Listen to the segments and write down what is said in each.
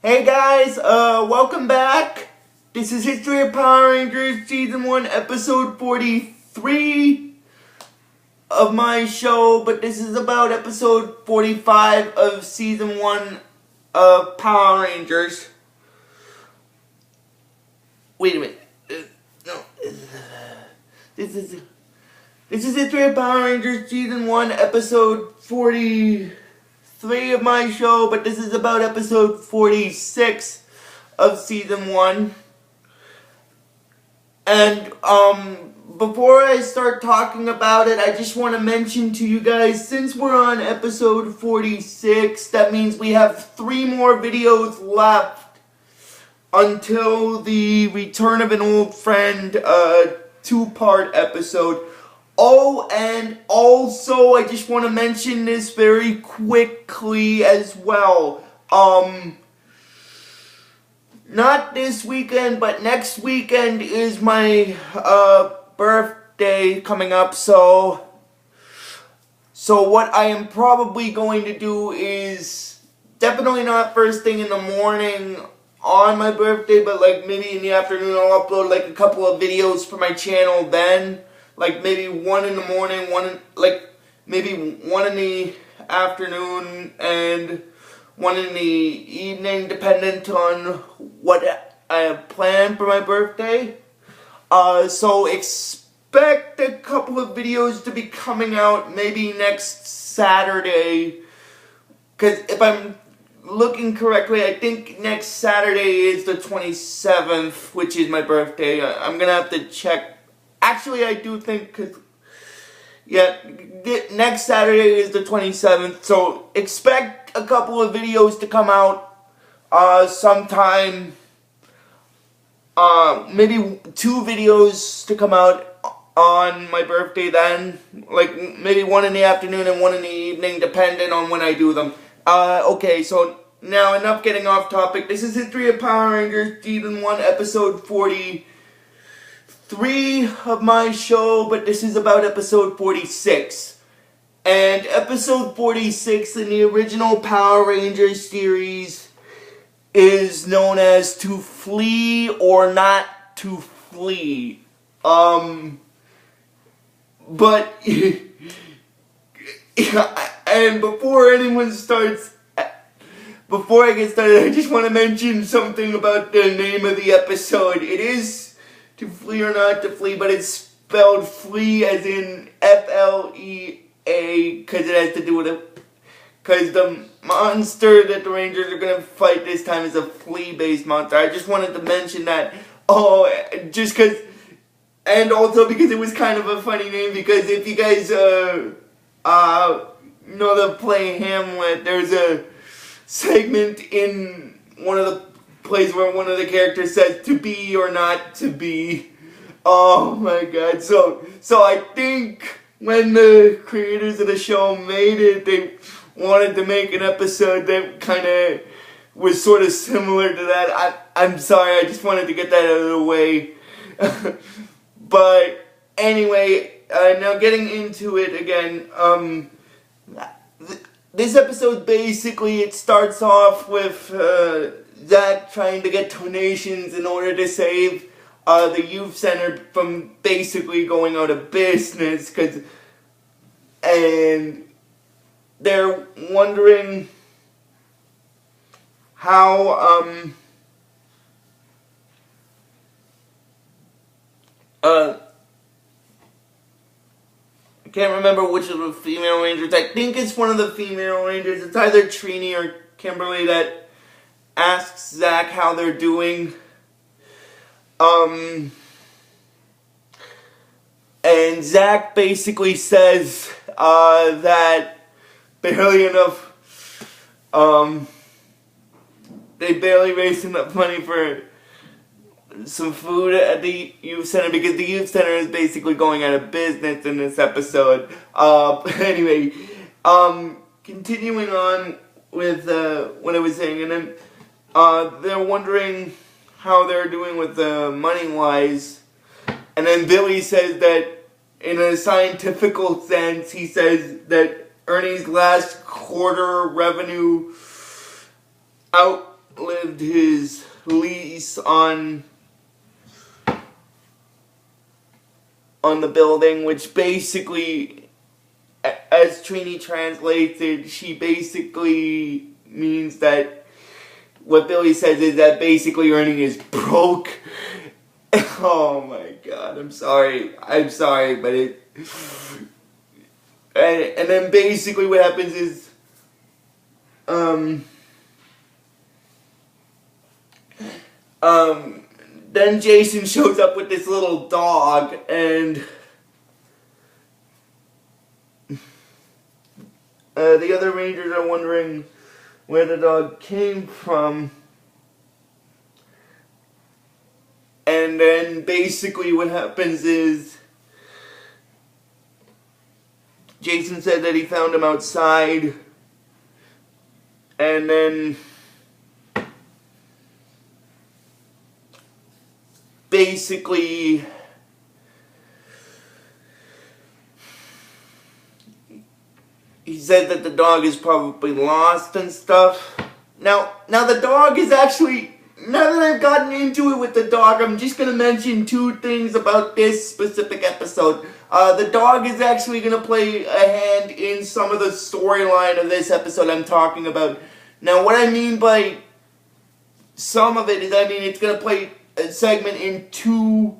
Hey guys, welcome back. This is History of Power Rangers Season 1, Episode 43 of my show, but this is about Episode 45 of Season 1 of Power Rangers. Wait a minute. No. This is History of Power Rangers Season 1, Episode 43 of my show, but this is about episode 46 of season 1. And before I start talking about it, I just want to mention to you guys, since we're on episode 46, that means we have 3 more videos left until the Return of an Old Friend 2-part episode. Oh, and also, I just want to mention this very quickly as well. Not this weekend, but next weekend is my, birthday coming up, so what I am probably going to do is, definitely not first thing in the morning on my birthday, but like maybe in the afternoon I'll upload like a couple of videos for my channel then. Like maybe 1 in the morning, maybe 1 in the afternoon and 1 in the evening, dependent on what I have planned for my birthday. So expect a couple of videos to be coming out maybe next Saturday. Because if I'm looking correctly, I think next Saturday is the 27th, which is my birthday. I'm going to have to check. Actually, I do think, next Saturday is the 27th, so expect a couple of videos to come out sometime, maybe 2 videos to come out on my birthday then, like maybe 1 in the afternoon and 1 in the evening, depending on when I do them. Okay, so now enough getting off topic. This is History of Power Rangers Season 1, Episode 43 of my show, but this is about episode 46. And episode 46 in the original Power Rangers series is known as To Flee or Not to Flee. But and before I get started, I just want to mention something about the name of the episode. It is To Flee or Not to Flee, but it's spelled flee as in F-L-E-A, because it has to do with because the monster that the Rangers are going to fight this time is a flea-based monster. I just wanted to mention that, just because, and also because it was kind of a funny name, because if you guys, know the play Hamlet, there's a segment in one of the plays where one of the characters says to be or not to be. Oh my god. So I think when the creators of the show made it, they wanted to make an episode that kind of was sort of similar to that. I'm sorry, I just wanted to get that out of the way. But anyway, now getting into it again, this episode basically, it starts off with Zach trying to get donations in order to save the youth center from basically going out of business, and they're wondering how I can't remember which of the female rangers. I think it's one of the female rangers. It's either Trini or Kimberly that asks Zach how they're doing. And Zach basically says that barely enough, they barely raised enough money for some food at the youth center, because the youth center is basically going out of business in this episode. Anyway, continuing on with what I was saying, and then they're wondering how they're doing with money-wise, and then Billy says that in a scientific sense, he says that Ernie's last quarter revenue outlived his lease on the building, which basically, as Trini translates it, she basically means that what Billy says is that basically Ernie is broke. Oh my god, I'm sorry, but it... And then basically what happens is, then Jason shows up with this little dog, and the other Rangers are wondering where the dog came from. And then basically what happens is Jason said that he found him outside, and then basically he said that the dog is probably lost and stuff. Now the dog is actually... Now that I've gotten into it with the dog, I'm just going to mention two things about this specific episode. The dog is actually going to play a hand in some of the storyline of this episode I'm talking about. Now, what I mean by some of it is, I mean, it's going to play a segment in two...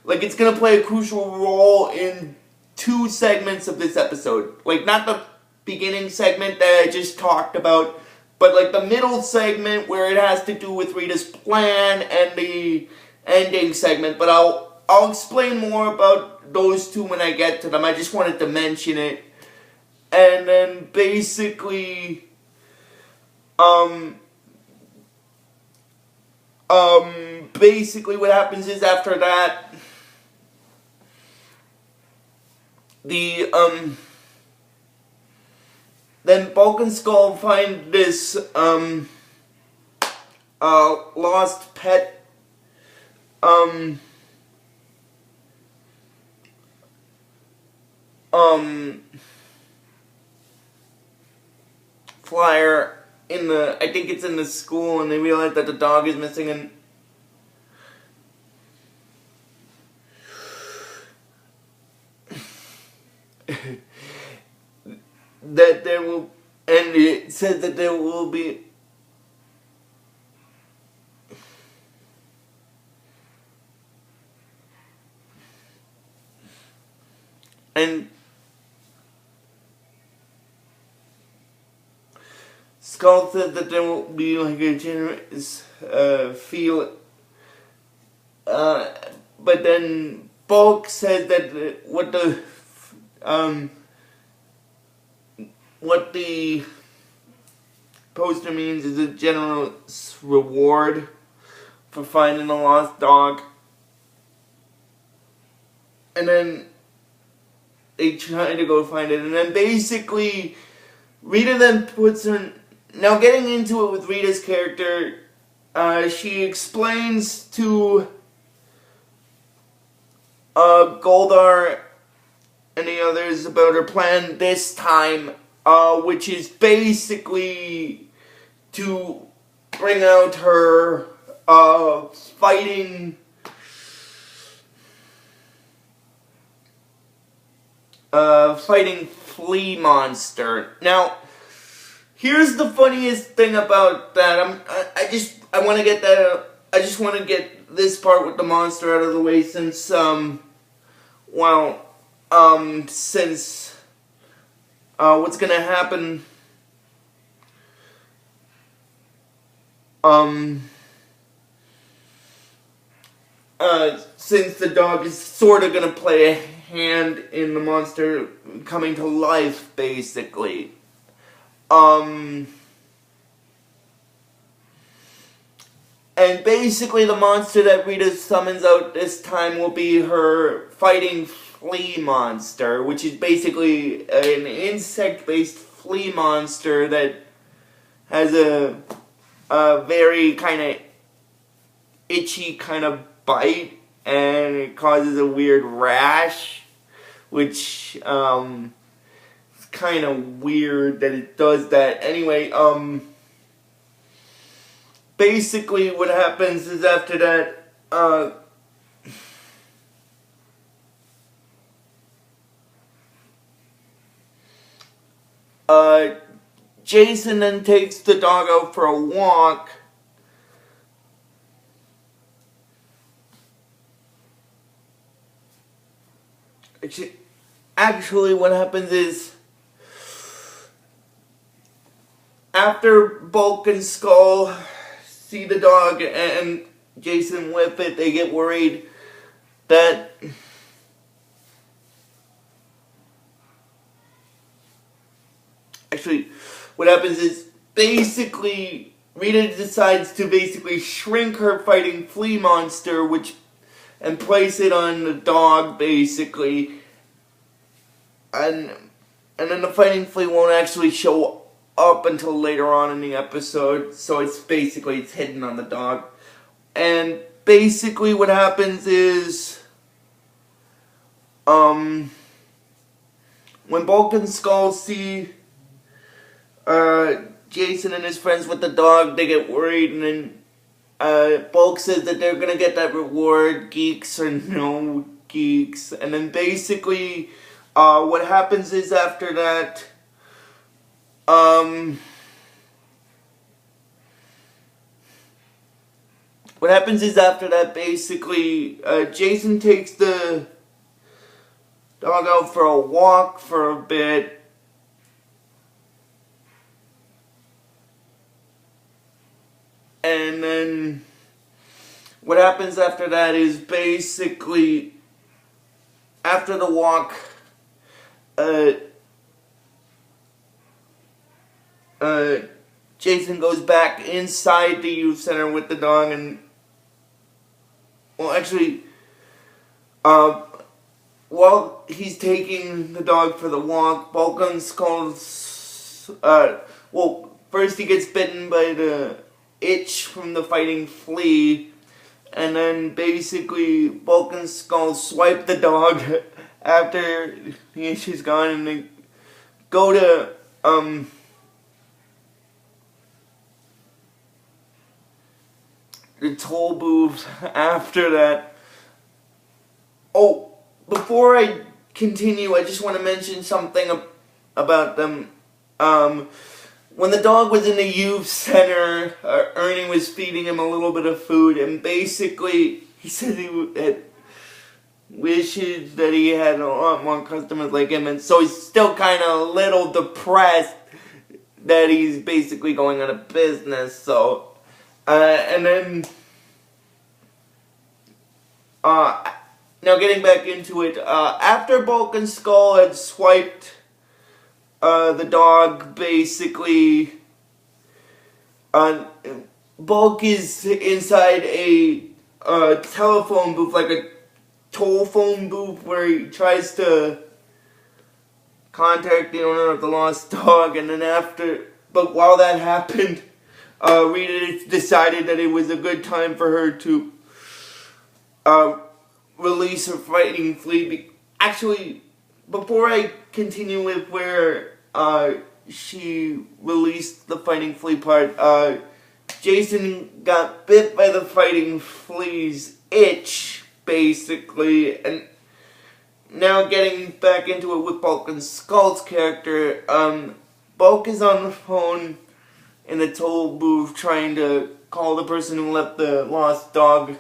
Like, it's going to play a crucial role in two segments of this episode. Like, not the beginning segment that I just talked about, but like the middle segment where it has to do with Rita's plan, and the ending segment. But I'll explain more about those two when I get to them. I just wanted to mention it. And then basically, basically what happens is after that, then Bulk and Skull find this, lost pet, flyer in the, I think it's in the school, and they realize that the dog is missing, and that there will, and it said that there will be and Skull said that there will be like a generous feel, but then Bulk said that what the poster means is a generous reward for finding a lost dog. And then they try to go find it, and then basically Rita then puts her... Now getting into it with Rita's character, she explains to Goldar and the others about her plan this time, which is basically to bring out her fighting flea monster. Now, here's the funniest thing about that. I want to get that. I just want to get this part with the monster out of the way since since what's gonna happen since the dog is sort of gonna play a hand in the monster coming to life, basically. And basically the monster that Rita summons out this time will be her fighting flea monster, which is basically an insect-based flea monster that has a very kind of itchy kind of bite, and it causes a weird rash, which it's kind of weird that it does that. Anyway, basically what happens is after that, Jason then takes the dog out for a walk. Actually, what happens is, after Bulk and Skull see the dog and Jason with it, they get worried that actually, what happens is, basically, Rita decides to basically shrink her fighting flea monster, and place it on the dog, basically. And then the fighting flea won't actually show up until later on in the episode, so it's hidden on the dog. And basically what happens is, when Bulk and Skull see Jason and his friends with the dog, they get worried, and then Bulk says that they're gonna get that reward, geeks or no geeks. And then basically, what happens is after that, basically, Jason takes the dog out for a walk for a bit. And then what happens after that is basically, after the walk, Jason goes back inside the youth center with the dog, and well, actually, while he's taking the dog for the walk, Bulk and Skull's, first he gets bitten by the itch from the fighting flea, and then basically Bulk and Skull swipe the dog after the itch is gone, and they go to the toll booth after that. Oh, before I continue, I just want to mention something about them. When the dog was in the youth center, Ernie was feeding him a little bit of food, and basically he said he had wishes that he had a lot more customers like him, and so he's still kind of a little depressed that he's basically going out of business. So, and then, now getting back into it, after Bulk and Skull had swiped the dog, basically, Bulk is inside a telephone booth, like a toll phone booth, where he tries to contact the owner of the lost dog, and then but while that happened, Rita decided that it was a good time for her to release her fighting flea. Actually, before I continue with where she released the fighting flea part, Jason got bit by the fighting flea's itch, basically, and now getting back into it with Bulk and Skull's character, Bulk is on the phone in the toll booth trying to call the person who left the lost dog,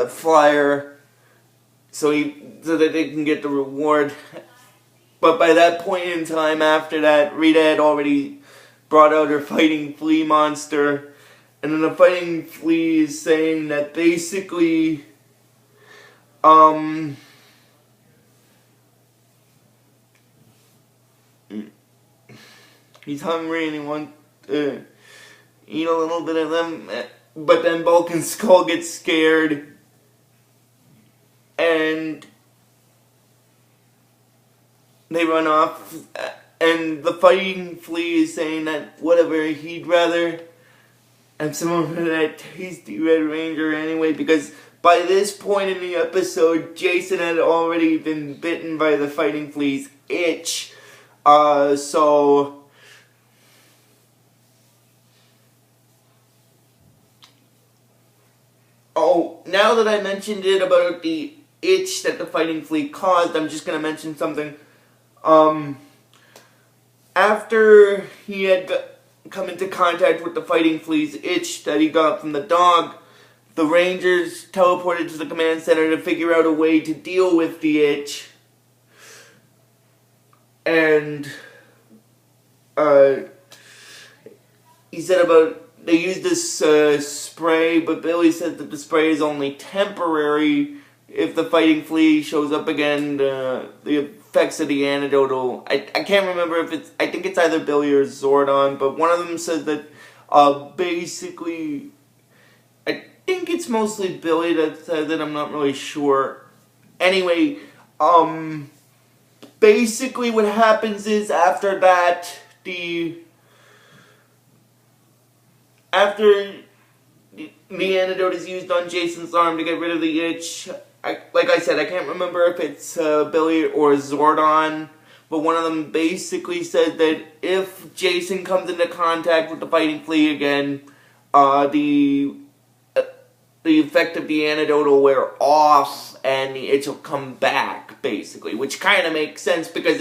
flyer, so that they can get the reward. But by that point in time, after that, Rita had already brought out her fighting flea monster, and then the fighting flea is saying that basically, he's hungry and he wants to eat a little bit of them, but then Bulk and Skull get scared, and they run off, and the fighting flea is saying that whatever, he'd rather have some of that tasty Red Ranger anyway, because by this point in the episode, Jason had already been bitten by the fighting flea's itch, so Oh, now that I mentioned it about the itch that the fighting flea caused, I'm just gonna mention something. After he had come into contact with the fighting flea's itch that he got from the dog, the Rangers teleported to the command center to figure out a way to deal with the itch. And he said they used this spray, but Billy said that the spray is only temporary. If the fighting flea shows up again, the effects of the antidote will... I can't remember if it's... I think it's either Billy or Zordon, but one of them says that basically... I think it's mostly Billy that says it, I'm not really sure. Anyway, basically what happens is after that, after the antidote is used on Jason's arm to get rid of the itch, like I said, I can't remember if it's Billy or Zordon, but one of them basically said that if Jason comes into contact with the fighting flea again, the effect of the antidote will wear off and the itch will come back, basically, which kind of makes sense because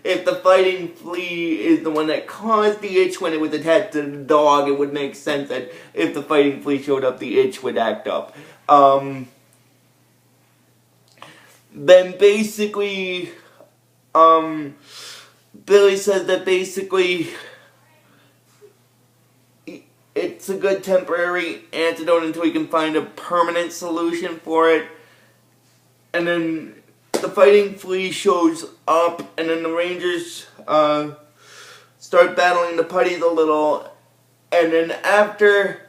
if the fighting flea is the one that caused the itch when it was attached to the dog, it would make sense that if the fighting flea showed up, the itch would act up. Then basically, Billy says that basically it's a good temporary antidote until he can find a permanent solution for it. And then the fighting flea shows up, and then the Rangers start battling the putties a little. And then after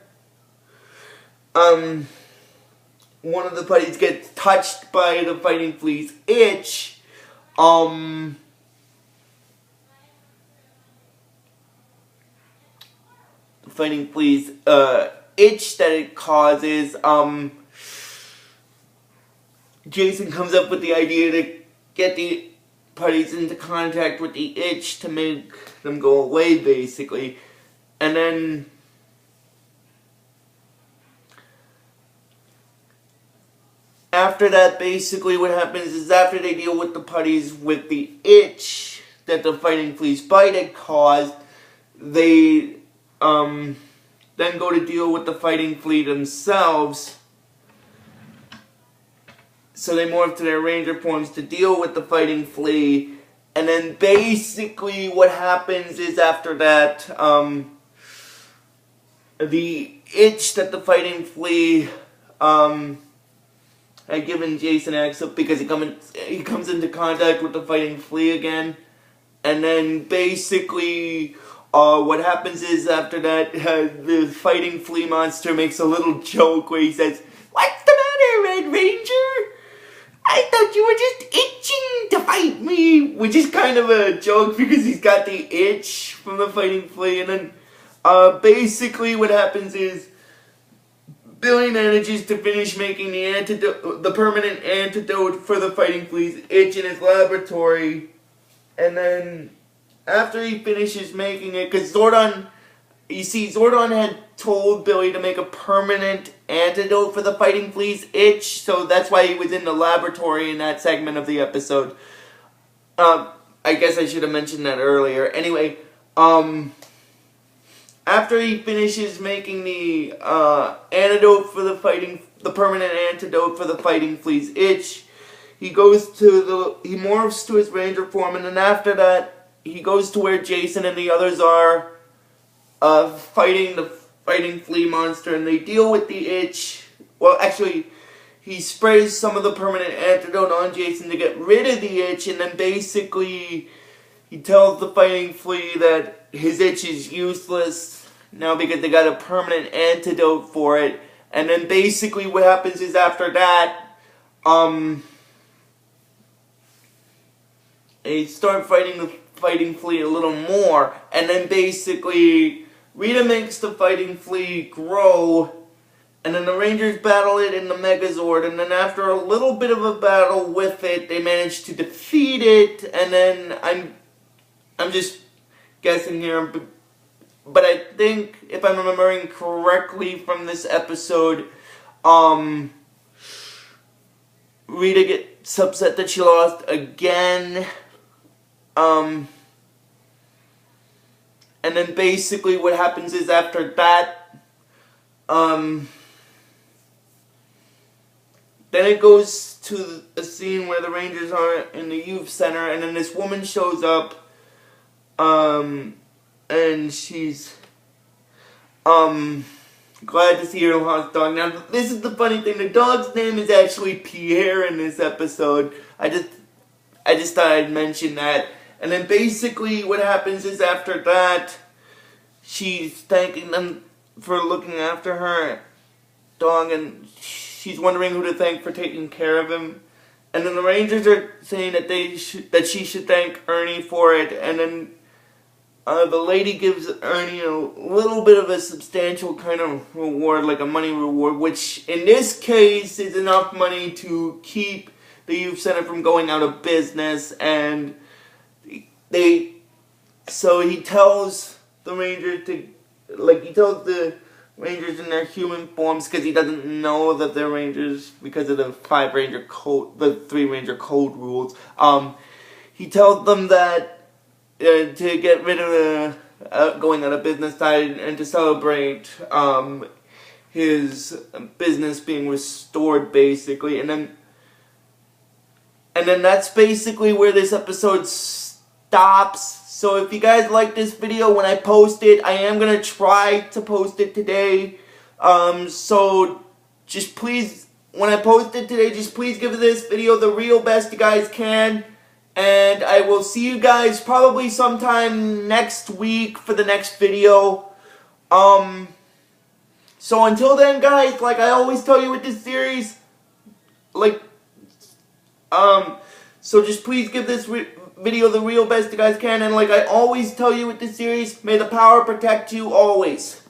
one of the putties gets touched by the fighting flea's itch, the fighting flea's itch that it causes, Jason comes up with the idea to get the putties into contact with the itch to make them go away, basically. And then after that, basically what happens is after they deal with the putties with the itch that the fighting flea's bite had caused, they then go to deal with the fighting flea themselves. So they morph to their Ranger forms to deal with the fighting flea. And then basically what happens is after that, the itch that the fighting flea had given Jason access because he comes into contact with the fighting flea again. And then basically what happens is after that, the fighting flea monster makes a little joke where he says, "What's the matter, Red Ranger? I thought you were just itching to fight me," which is kind of a joke because he's got the itch from the fighting flea. And then basically what happens is Billy manages to finish making the permanent antidote for the fighting flea's itch in his laboratory. And then after he finishes making it, because Zordon had told Billy to make a permanent antidote for the fighting flea's itch, so that's why he was in the laboratory in that segment of the episode. I guess I should have mentioned that earlier. Anyway, after he finishes making the antidote for the permanent antidote for the fighting flea's itch, he morphs to his Ranger form, and then after that, he goes to where Jason and the others are, fighting the fighting flea monster, and they deal with the itch. Well, actually, he sprays some of the permanent antidote on Jason to get rid of the itch, and then basically he tells the fighting flea that his itch is useless now because they got a permanent antidote for it. And then basically what happens is after that, they start fighting the fighting flea a little more, and then basically Rita makes the fighting flea grow, and then the Rangers battle it in the Megazord, and then after a little bit of a battle with it, they manage to defeat it. And then I'm just guessing here, but I think if I'm remembering correctly from this episode, Rita gets upset that she lost again. And then basically what happens is after that, then it goes to a scene where the Rangers are in the youth center, and then this woman shows up, and she's, glad to see her lost dog. Now, this is the funny thing, the dog's name is actually Pierre in this episode. I just thought I'd mention that. And then basically what happens is after that, she's thanking them for looking after her dog, and she's wondering who to thank for taking care of him. And then the Rangers are saying that she should thank Ernie for it. And then the lady gives Ernie a little bit of a substantial kind of reward, like a money reward, which in this case is enough money to keep the youth center from going out of business. And so he tells the Rangers he tells the Rangers in their human forms, because he doesn't know that they're Rangers because of the 3 Ranger code rules. He tells them that to get rid of the going out of business side and to celebrate his business being restored, basically, and then that's basically where this episode stops. So if you guys like this video, when I post it, I am going to try to post it today. So just please, when I post it today, just please give this video the real best you guys can. And I will see you guys probably sometime next week for the next video. So until then, guys, like I always tell you with this series, so just please give this video the real best you guys can, and like I always tell you with this series, may the power protect you always.